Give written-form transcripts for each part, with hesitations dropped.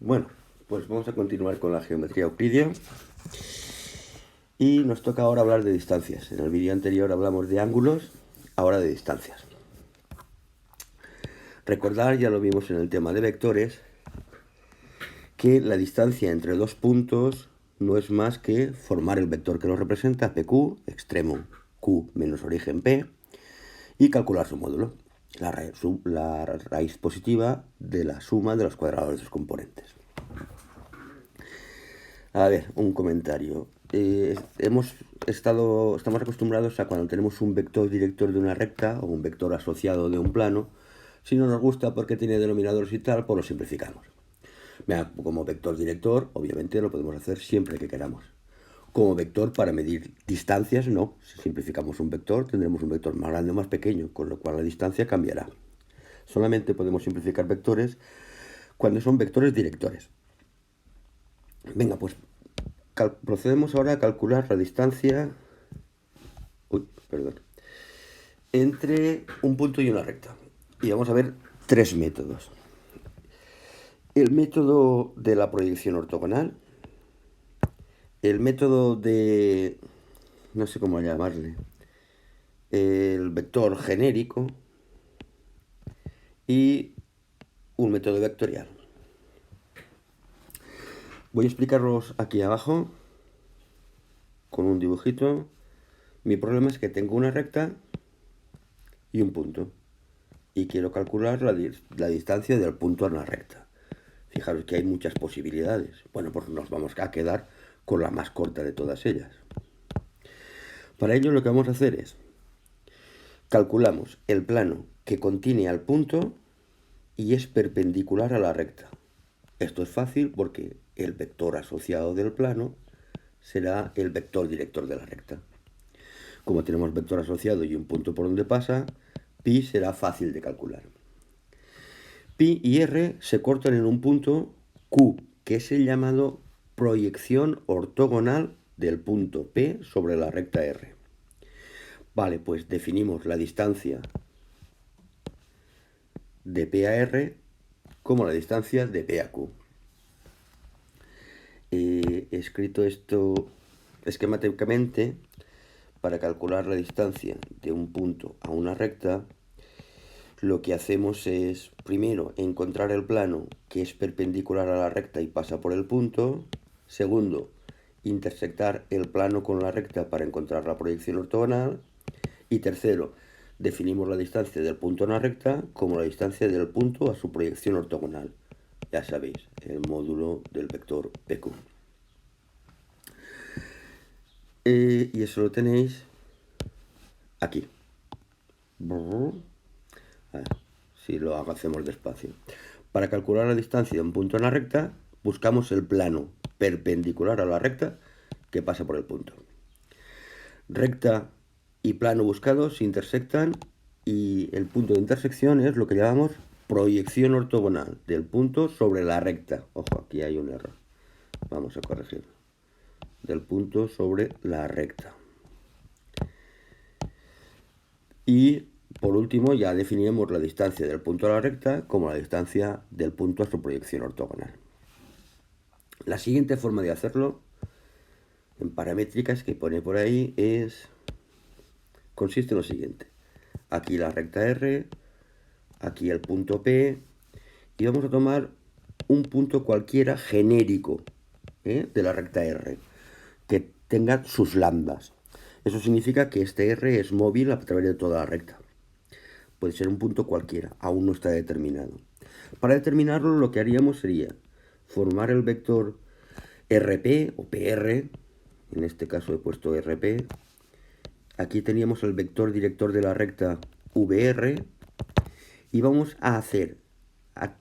Bueno, pues vamos a continuar con la geometría euclídea y nos toca ahora hablar de distancias. En el vídeo anterior hablamos de ángulos, ahora de distancias. Recordar, ya lo vimos en el tema de vectores, que la distancia entre dos puntos no es más que formar el vector que los representa, PQ, extremo Q menos origen P, y calcular su módulo, la raíz positiva de la suma de los cuadrados de sus componentes. A ver, un comentario. Estamos acostumbrados a cuando tenemos un vector director de una recta o un vector asociado de un plano, si no nos gusta porque tiene denominadores y tal, pues lo simplificamos. Mira, como vector director, obviamente lo podemos hacer siempre que queramos. Como vector para medir distancias, no. Si simplificamos un vector, tendremos un vector más grande o más pequeño, con lo cual la distancia cambiará. Solamente podemos simplificar vectores cuando son vectores directores. Venga, pues procedemos ahora a calcular la distancia entre un punto y una recta. Y vamos a ver tres métodos. El método de la proyección ortogonal, el método de, no sé cómo llamarle, el vector genérico y un método vectorial. Voy a explicarlos aquí abajo con un dibujito. Mi problema es que tengo una recta y un punto y quiero calcular la distancia del punto a la recta. Fijaros que hay muchas posibilidades. Bueno, pues nos vamos a quedar con la más corta de todas ellas. Para ello lo que vamos a hacer es calculamos el plano que contiene al punto y es perpendicular a la recta. Esto es fácil porque el vector asociado del plano será el vector director de la recta. Como tenemos vector asociado y un punto por donde pasa, pi será fácil de calcular. Pi y r se cortan en un punto Q, que es el llamado proyección ortogonal del punto P sobre la recta R. Vale, pues definimos la distancia de P a R como la distancia de P a Q. He escrito esto esquemáticamente para calcular la distancia de un punto a una recta. Lo que hacemos es, primero, encontrar el plano que es perpendicular a la recta y pasa por el punto. Segundo, intersectar el plano con la recta para encontrar la proyección ortogonal. Y tercero, definimos la distancia del punto a la recta como la distancia del punto a su proyección ortogonal. Ya sabéis, el módulo del vector PQ. Y eso lo tenéis aquí. A ver, si lo hacemos despacio. Para calcular la distancia de un punto en la recta, buscamos el plano perpendicular a la recta que pasa por el punto. Recta y plano buscado se intersectan y el punto de intersección es lo que llamamos proyección ortogonal del punto sobre la recta. Ojo, aquí hay un error. Vamos a corregirlo. Del punto sobre la recta. Y por último ya definiremos la distancia del punto a la recta como la distancia del punto a su proyección ortogonal. La siguiente forma de hacerlo en paramétricas que pone por ahí consiste en lo siguiente. Aquí la recta R, aquí el punto P, y vamos a tomar un punto cualquiera genérico de la recta R, que tenga sus lambdas. Eso significa que este R es móvil a través de toda la recta. Puede ser un punto cualquiera, aún no está determinado. Para determinarlo lo que haríamos sería formar el vector RP o PR, en este caso he puesto RP. Aquí teníamos el vector director de la recta VR y vamos a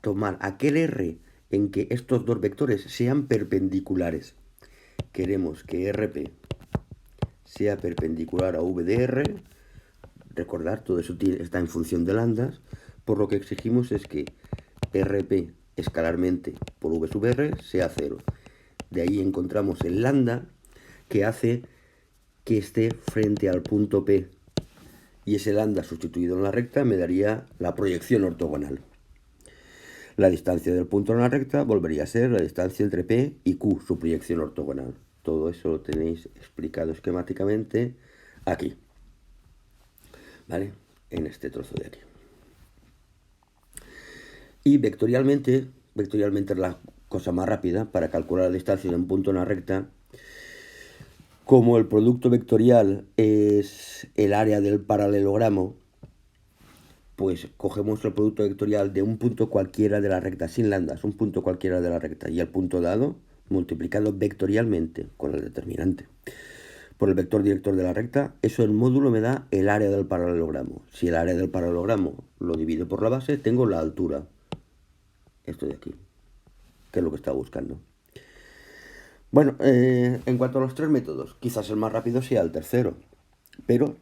tomar aquel R en que estos dos vectores sean perpendiculares. Queremos que RP sea perpendicular a V de R. Recordar, todo eso está en función de lambdas, por lo que exigimos es que RP escalarmente por V sub R sea 0. De ahí encontramos el lambda que hace que esté frente al punto P. Y ese lambda sustituido en la recta me daría la proyección ortogonal. La distancia del punto en la recta volvería a ser la distancia entre P y Q, su proyección ortogonal. Todo eso lo tenéis explicado esquemáticamente aquí, ¿vale? En este trozo de aquí. Y vectorialmente es la cosa más rápida para calcular la distancia de un punto en la recta. Como el producto vectorial es el área del paralelogramo, pues cogemos el producto vectorial de un punto cualquiera de la recta, sin lambdas, un punto cualquiera de la recta, y el punto dado multiplicado vectorialmente con el determinante por el vector director de la recta, eso en módulo me da el área del paralelogramo. Si el área del paralelogramo lo divido por la base, tengo la altura. Esto de aquí, que es lo que estaba buscando. Bueno, en cuanto a los tres métodos, quizás el más rápido sea el tercero, pero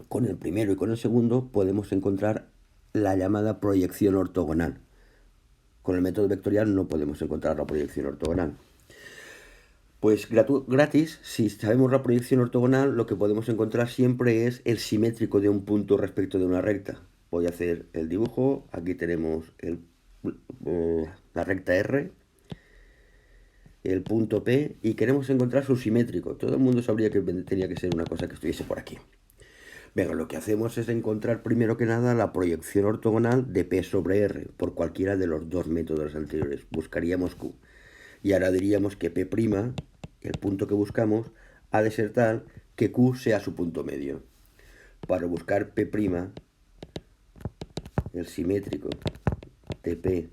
con el primero y con el segundo podemos encontrar la llamada proyección ortogonal. Con el método vectorial no podemos encontrar la proyección ortogonal. Pues gratis, si sabemos la proyección ortogonal, lo que podemos encontrar siempre es el simétrico de un punto respecto de una recta. Voy a hacer el dibujo. Aquí tenemos la recta R, el punto P, y queremos encontrar su simétrico. Todo el mundo sabría que tenía que ser una cosa que estuviese por aquí. Venga, lo que hacemos es encontrar primero que nada la proyección ortogonal de P sobre R por cualquiera de los dos métodos anteriores. Buscaríamos Q. Y ahora diríamos que P', el punto que buscamos, ha de ser tal que Q sea su punto medio. Para buscar P', el simétrico de P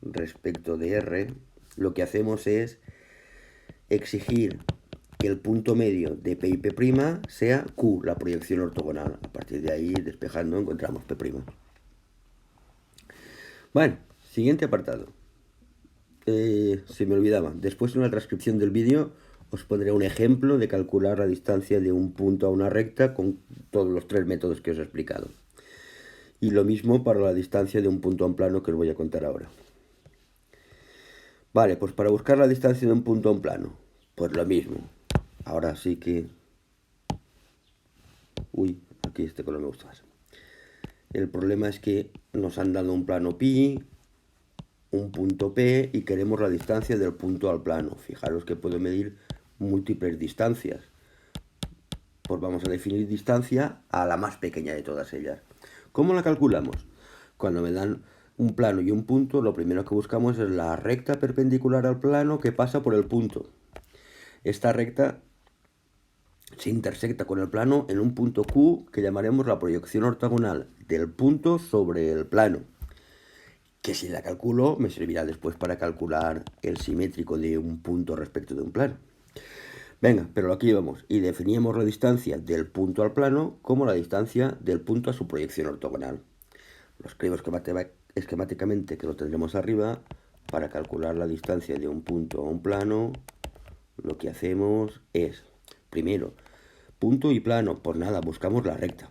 respecto de R, lo que hacemos es exigir que el punto medio de P y P' sea Q, la proyección ortogonal. A partir de ahí, despejando, encontramos P'. Bueno, siguiente apartado. Se me olvidaba. Después en la transcripción del vídeo os pondré un ejemplo de calcular la distancia de un punto a una recta con todos los tres métodos que os he explicado. Y lo mismo para la distancia de un punto a un plano que os voy a contar ahora. Vale, pues para buscar la distancia de un punto a un plano, pues lo mismo. Ahora sí que... Uy, aquí este color me gusta más. El problema es que nos han dado un plano pi, un punto P, y queremos la distancia del punto al plano. Fijaros que puedo medir múltiples distancias. Pues vamos a definir distancia a la más pequeña de todas ellas. ¿Cómo la calculamos? Cuando me dan un plano y un punto, lo primero que buscamos es la recta perpendicular al plano que pasa por el punto. Esta recta se intersecta con el plano en un punto Q que llamaremos la proyección ortogonal del punto sobre el plano, que si la calculo me servirá después para calcular el simétrico de un punto respecto de un plano. Venga, pero aquí vamos, y definíamos la distancia del punto al plano como la distancia del punto a su proyección ortogonal. Lo escribo esquemáticamente, que lo tendremos arriba. Para calcular la distancia de un punto a un plano, lo que hacemos es, primero, punto y plano, pues nada, buscamos la recta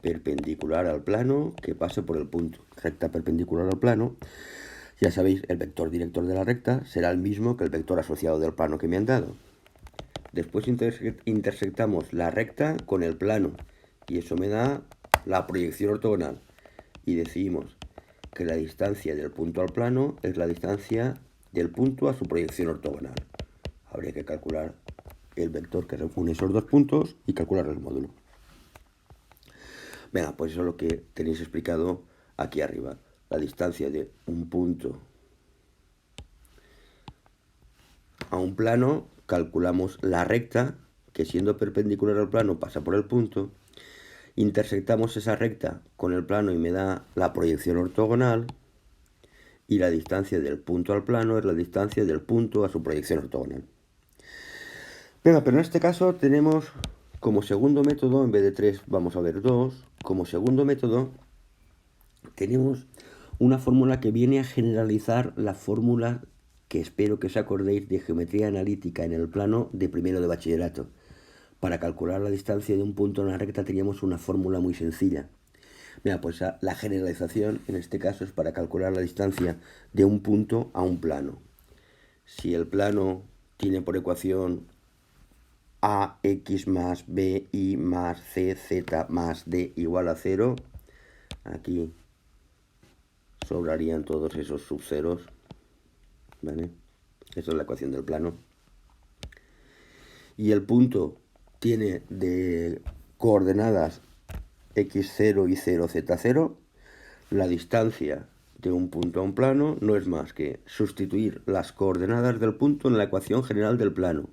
perpendicular al plano que pase por el punto. Recta perpendicular al plano, ya sabéis, el vector director de la recta será el mismo que el vector asociado del plano que me han dado. Después intersectamos la recta con el plano y eso me da la proyección ortogonal. Y decimos que la distancia del punto al plano es la distancia del punto a su proyección ortogonal. Habría que calcular el vector que reúne esos dos puntos y calcular el módulo. Venga, pues eso es lo que tenéis explicado aquí arriba. La distancia de un punto a un plano, calculamos la recta, que siendo perpendicular al plano pasa por el punto, intersectamos esa recta con el plano y me da la proyección ortogonal, y la distancia del punto al plano es la distancia del punto a su proyección ortogonal. Venga, pero en este caso tenemos como segundo método, en vez de 3 vamos a ver 2, como segundo método tenemos una fórmula que viene a generalizar la fórmula que espero que os acordéis de geometría analítica en el plano de primero de bachillerato. Para calcular la distancia de un punto en la recta teníamos una fórmula muy sencilla. Mira, pues la generalización en este caso es para calcular la distancia de un punto a un plano. Si el plano tiene por ecuación ax más bi más cz más d igual a 0, aquí sobrarían todos esos subceros, ¿vale? Esa es la ecuación del plano. Y el punto tiene de coordenadas x0 y 0, z0. La distancia de un punto a un plano no es más que sustituir las coordenadas del punto en la ecuación general del plano,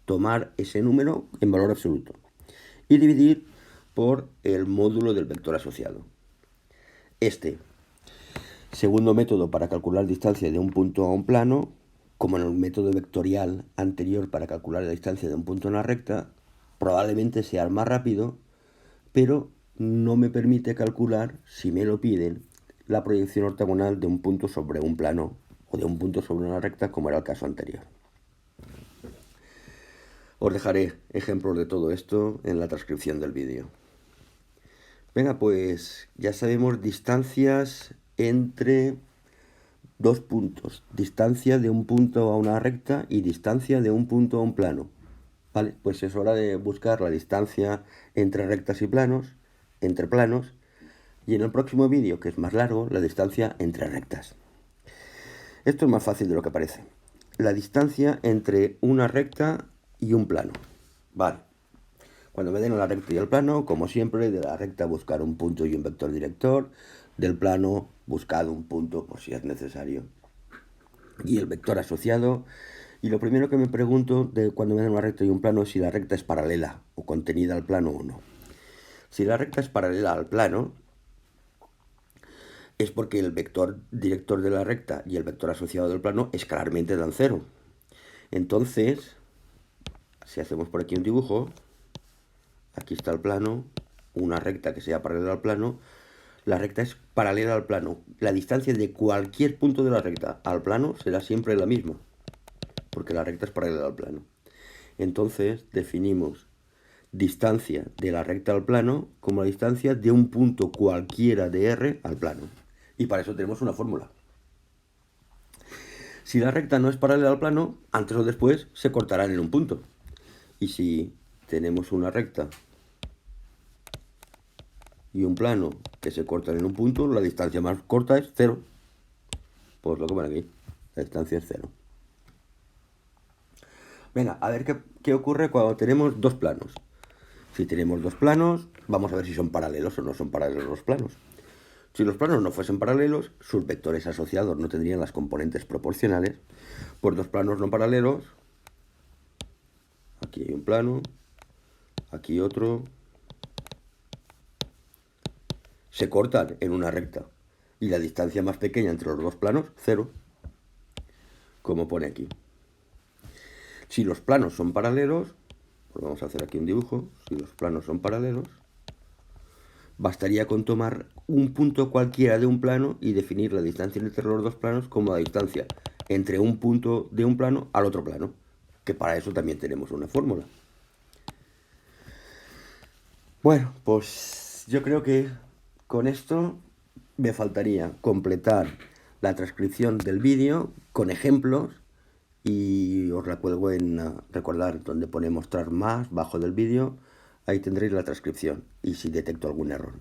tomar ese número en valor absoluto y dividir por el módulo del vector asociado. Este segundo método para calcular distancia de un punto a un plano, como en el método vectorial anterior para calcular la distancia de un punto a una recta, probablemente sea el más rápido, pero no me permite calcular, si me lo piden, la proyección ortogonal de un punto sobre un plano o de un punto sobre una recta, como era el caso anterior. Os dejaré ejemplos de todo esto en la transcripción del vídeo. Venga, pues ya sabemos distancias entre dos puntos. Distancia de un punto a una recta y distancia de un punto a un plano. Vale, pues es hora de buscar la distancia entre rectas y planos, entre planos, y en el próximo vídeo, que es más largo, la distancia entre rectas. Esto es más fácil de lo que parece. La distancia entre una recta y un plano. Vale. Cuando me den la recta y el plano, como siempre, de la recta buscar un punto y un vector director, del plano buscar un punto por si es necesario y el vector asociado. Y lo primero que me pregunto de cuando me den una recta y un plano es si la recta es paralela o contenida al plano o no. Si la recta es paralela al plano, es porque el vector director de la recta y el vector asociado del plano escalarmente dan cero. Entonces, si hacemos por aquí un dibujo, aquí está el plano, una recta que sea paralela al plano, la recta es paralela al plano. La distancia de cualquier punto de la recta al plano será siempre la misma, porque la recta es paralela al plano. Entonces definimos distancia de la recta al plano como la distancia de un punto cualquiera de R al plano. Y para eso tenemos una fórmula. Si la recta no es paralela al plano, antes o después se cortarán en un punto. Y si tenemos una recta y un plano que se cortan en un punto, la distancia más corta es 0. Pues lo que pone aquí, la distancia es 0. Venga, a ver qué ocurre cuando tenemos dos planos. Si tenemos dos planos, vamos a ver si son paralelos o no son paralelos los planos. Si los planos no fuesen paralelos, sus vectores asociados no tendrían las componentes proporcionales. Pues dos planos no paralelos, aquí hay un plano, aquí otro, se cortan en una recta. Y la distancia más pequeña entre los dos planos, 0, como pone aquí. Si los planos son paralelos, pues vamos a hacer aquí un dibujo, si los planos son paralelos, bastaría con tomar un punto cualquiera de un plano y definir la distancia entre los dos planos como la distancia entre un punto de un plano al otro plano, que para eso también tenemos una fórmula. Bueno, pues yo creo que con esto me faltaría completar la transcripción del vídeo con ejemplos y os la cuelgo en recordar donde pone mostrar más, bajo del vídeo, ahí tendréis la transcripción y si detecto algún error.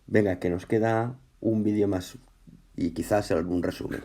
Venga, que nos queda un vídeo más y quizás algún resumen.